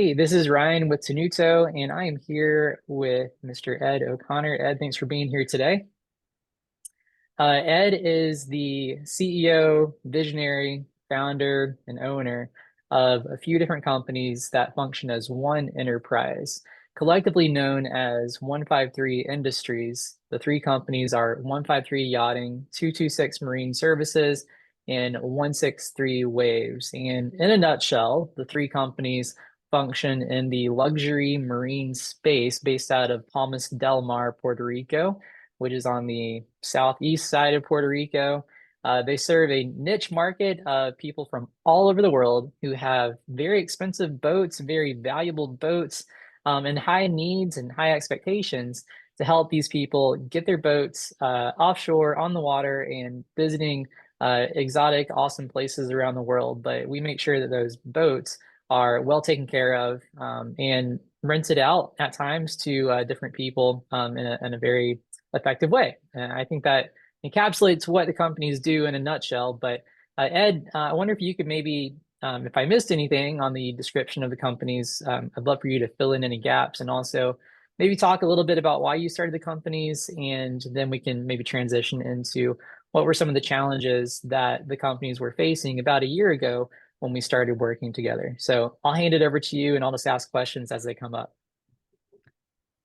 Hey, this is Ryan with Tenuto, and I am here with Mr. Ed O'Connor. Ed, thanks for being here today. Ed is the CEO, visionary, founder, and owner of a few different companies that function as one enterprise, collectively known as 153 Industries. The three companies are 153 Yachting, 226 Marine Services, and 163 Waves. And in a nutshell, the three companies function in the luxury marine space based out of Palmas del Mar, Puerto Rico, which is on the southeast side of Puerto Rico. They serve a niche market of people from all over the world who have very expensive boats, very valuable boats, and high needs and high expectations to help these people get their boats offshore on the water and visiting exotic, awesome places around the world. But we make sure that those boats are well taken care of and rented out at times to different people in a very effective way. And I think that encapsulates what the companies do in a nutshell. But Ed, I wonder if you could maybe, if I missed anything on the description of the companies, I'd love for you to fill in any gaps and also maybe talk a little bit about why you started the companies, and then we can maybe transition into what were some of the challenges that the companies were facing about a year ago when we started working together. So I'll hand it over to you and I'll just ask questions as they come up.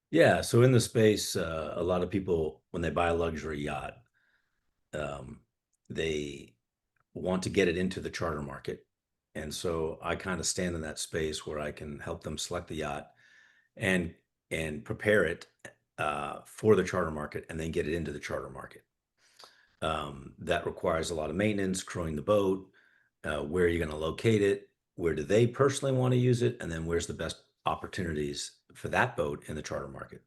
Yeah, so in the space, a lot of people, when they buy a luxury yacht, um, they want to get it into the charter market. And so I kind of stand in that space where I can help them select the yacht and prepare it for the charter market and then get it into the charter market. That requires a lot of maintenance, crewing the boat, where are you going to locate it, where do they personally want to use it, and then where's the best opportunities for that boat in the charter market.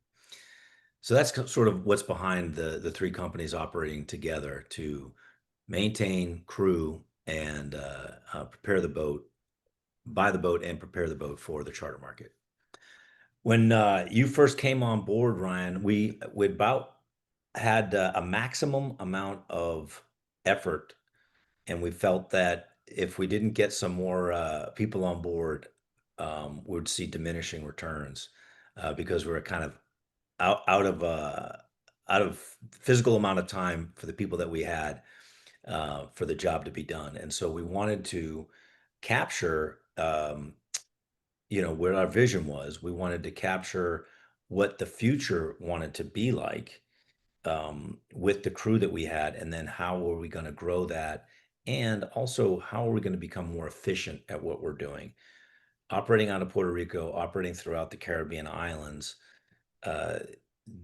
So that's sort of what's behind the three companies operating together to maintain, crew, and prepare the boat, buy the boat, and prepare the boat for the charter market. When you first came on board, Ryan, we about had a maximum amount of effort, and we felt that if we didn't get some more people on board, we would see diminishing returns because we were kind of out of physical amount of time for the people that we had for the job to be done. And so we wanted to capture, where our vision was. We wanted to capture what the future wanted to be like with the crew that we had, and then how were we going to grow that, and also how are we going to become more efficient at what we're doing, operating out of Puerto Rico, operating throughout the Caribbean islands. uh,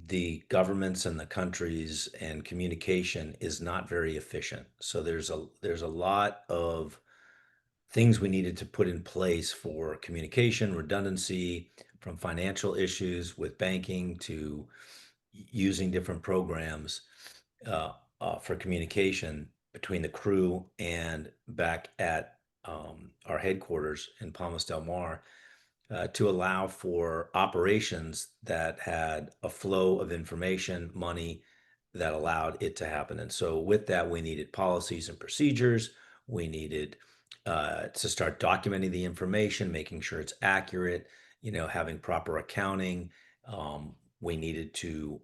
the governments and the countries and communication is not very efficient. So there's a lot of things we needed to put in place for communication, redundancy, from financial issues with banking to using different programs uh, for communication between the crew and back at our headquarters in Palmas del Mar, to allow for operations that had a flow of information, money that allowed it to happen. And so, with that, we needed policies and procedures. We needed to start documenting the information, making sure it's accurate, having proper accounting. We needed to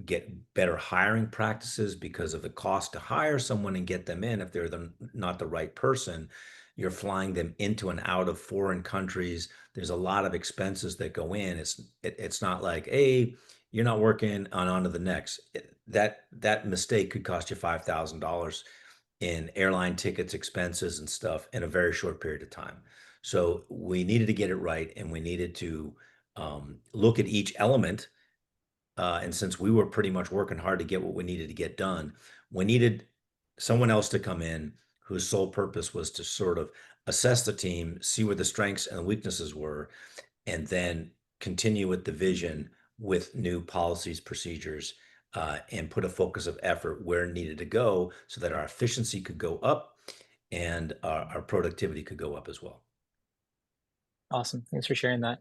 get better hiring practices because of the cost to hire someone and get them in. If they're not the right person, you're flying them into and out of foreign countries. There's a lot of expenses that go in. It's not like, hey, you're not working on to the next. That mistake could cost you $5,000 in airline tickets, expenses, and stuff in a very short period of time. So we needed to get it right, and we needed to look at each element. And since we were pretty much working hard to get what we needed to get done, we needed someone else to come in whose sole purpose was to sort of assess the team, see where the strengths and weaknesses were, and then continue with the vision with new policies, procedures, and put a focus of effort where it needed to go so that our efficiency could go up and our productivity could go up as well. Awesome. Thanks for sharing that.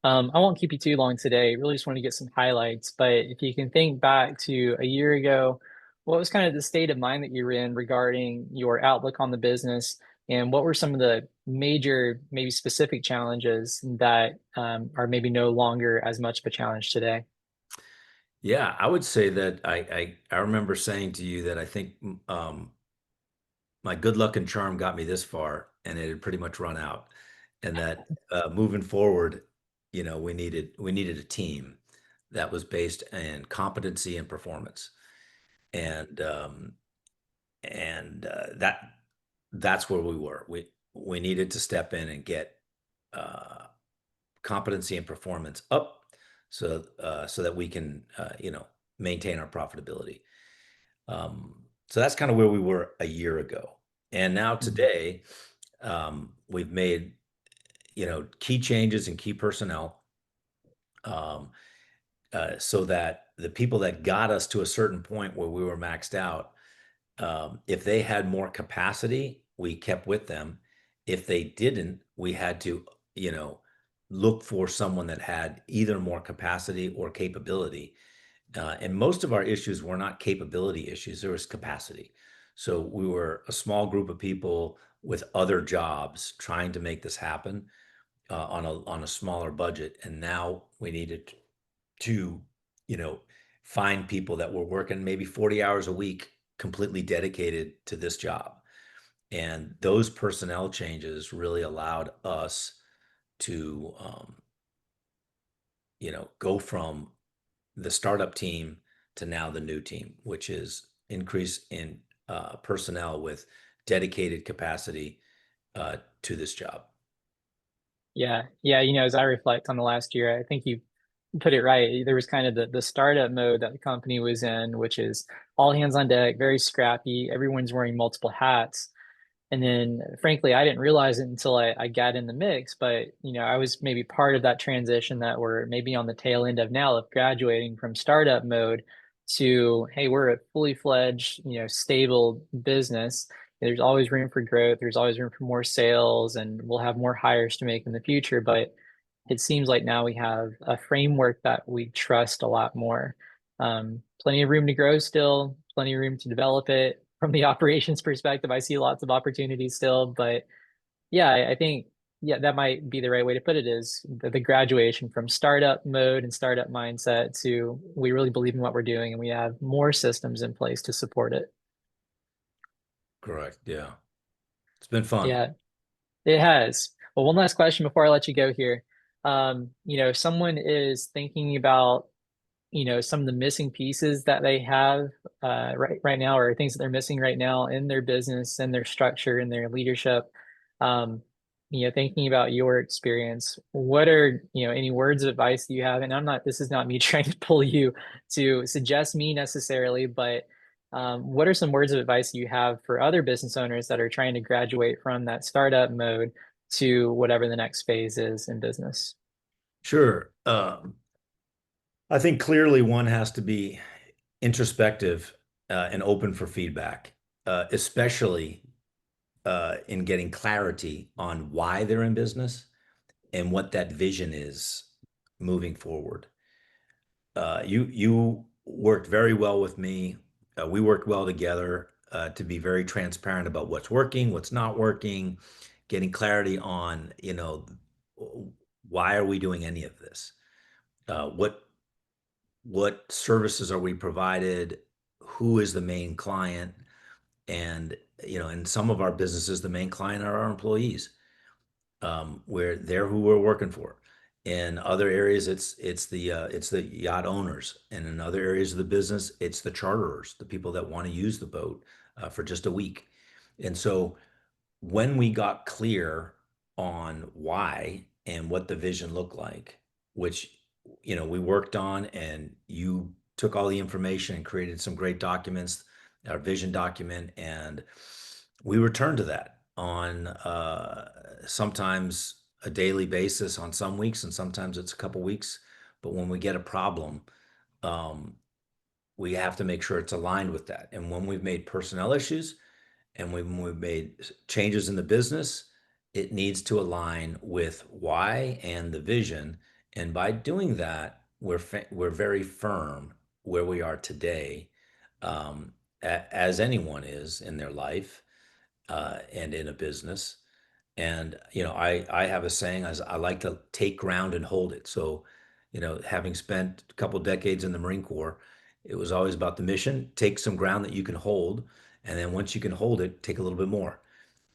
I won't keep you too long today. Really just want to get some highlights, but if you can think back to a year ago, what was kind of the state of mind that you were in regarding your outlook on the business, And what were some of the major, maybe specific challenges that are maybe no longer as much of a challenge today? Yeah, I would say that I remember saying to you that I think my good luck and charm got me this far, and it had pretty much run out, and that moving forward, we needed a team that was based in competency and performance, and that's where we were. We needed to step in and get uh, competency and performance up, so that we can maintain our profitability. So that's kind of where we were a year ago. And now Mhm. today, we've made, key changes in key personnel, um, so that the people that got us to a certain point where we were maxed out, if they had more capacity, we kept with them. If they didn't, we had to, you know, look for someone that had either more capacity or capability. And most of our issues were not capability issues, there was capacity. So we were a small group of people with other jobs trying to make this happen on a smaller budget. And now we needed to, you know, find people that were working maybe 40 hours a week, completely dedicated to this job. And those personnel changes really allowed us to, go from the startup team to now the new team, which is increase in personnel with dedicated capacity to this job. Yeah, yeah. As I reflect on the last year, I think you put it right. There was kind of the startup mode that the company was in, which is all hands on deck, very scrappy. Everyone's wearing multiple hats. And then, frankly, I didn't realize it until I got in the mix. But, I was maybe part of that transition that we're maybe on the tail end of now of graduating from startup mode to, hey, we're a fully fledged, stable business. There's always room for growth. There's always room for more sales, and we'll have more hires to make in the future. But it seems like now we have a framework that we trust a lot more. Plenty of room to grow still, plenty of room to develop it. From the operations perspective, I see lots of opportunities still, but yeah, I think yeah, that might be the right way to put it is the graduation from startup mode and startup mindset to we really believe in what we're doing and we have more systems in place to support it. Correct. Yeah. It's been fun. Yeah, it has. Well, one last question before I let you go here. If someone is thinking about some of the missing pieces that they have right now, or things that they're missing right now in their business and their structure and their leadership. Um, thinking about your experience, what are any words of advice that you have? And this is not me trying to pull you to suggest me necessarily, but what are some words of advice you have for other business owners that are trying to graduate from that startup mode to whatever the next phase is in business? Sure. I think clearly one has to be introspective and open for feedback, especially in getting clarity on why they're in business and what that vision is moving forward. You worked very well with me. We worked well together to be very transparent about what's working, what's not working, getting clarity on, why are we doing any of this? What services are we provided? Who is the main client? And in some of our businesses, the main client are our employees. Where they're who we're working for. In other areas, it's the yacht owners, and in other areas of the business, it's the charterers, the people that want to use the boat for just a week. And so when we got clear on why and what the vision looked like, which we worked on, and you took all the information and created some great documents, our vision document, and we return to that on sometimes a daily basis on some weeks, and sometimes it's a couple weeks. But when we get a problem, um, we have to make sure it's aligned with that. And when we've made personnel issues and when we've made changes in the business, it needs to align with why and the vision. And by doing that, we're very firm where we are today, as anyone is in their life. and in a business. And I have a saying as I like to take ground and hold it. So, having spent a couple decades in the Marine Corps, it was always about the mission, take some ground that you can hold, and then once you can hold it, take a little bit more.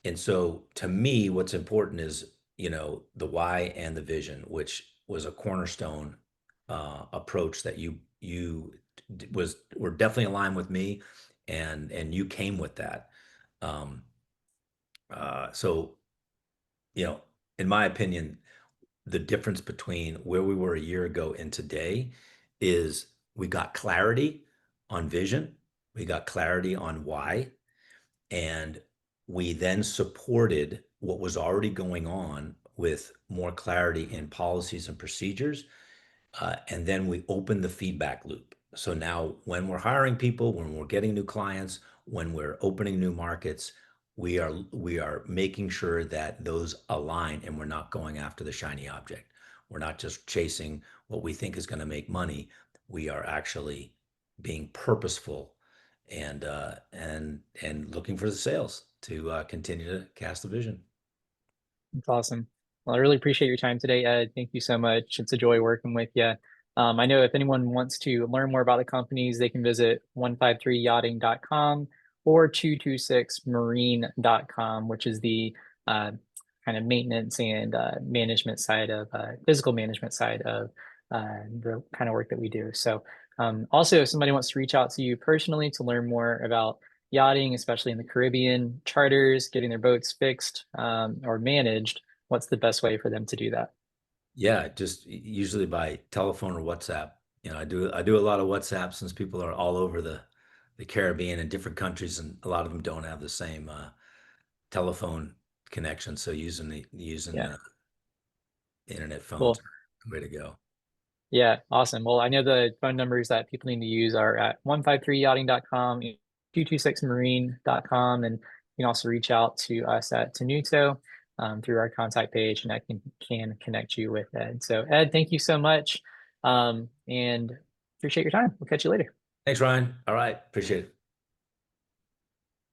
And so to me, what's important is, the why and the vision, which was a cornerstone approach that were definitely aligned with me, and you came with that. Um, so, you know, in my opinion, the difference between where we were a year ago and today is we got clarity on vision, we got clarity on why, and we then supported what was already going on with more clarity in policies and procedures. And then we open the feedback loop. So now, when we're hiring people, when we're getting new clients, when we're opening new markets, we are making sure that those align, and we're not going after the shiny object. We're not just chasing what we think is going to make money. We are actually being purposeful and looking for the sales to continue to cast the vision. That's awesome. Well, I really appreciate your time today, Ed. Thank you so much. It's a joy working with you. I know if anyone wants to learn more about the companies, they can visit 153yachting.com or 226marine.com, which is the uh, kind of maintenance and management side of physical management side of the kind of work that we do. So, also, if somebody wants to reach out to you personally to learn more about yachting, especially in the Caribbean, charters, getting their boats fixed or managed, what's the best way for them to do that? Yeah, just usually by telephone or WhatsApp. I do a lot of WhatsApp since people are all over the Caribbean and different countries, and a lot of them don't have the same telephone connection. So using Yeah, internet phones cool. are the way to go. Yeah, awesome. Well, I know the phone numbers that people need to use are at 153yachting.com, 226marine.com, and you can also reach out to us at Tenuto through our contact page, and I can connect you with Ed. So, Ed, thank you so much, and appreciate your time. We'll catch you later. Thanks, Ryan. All right, appreciate it.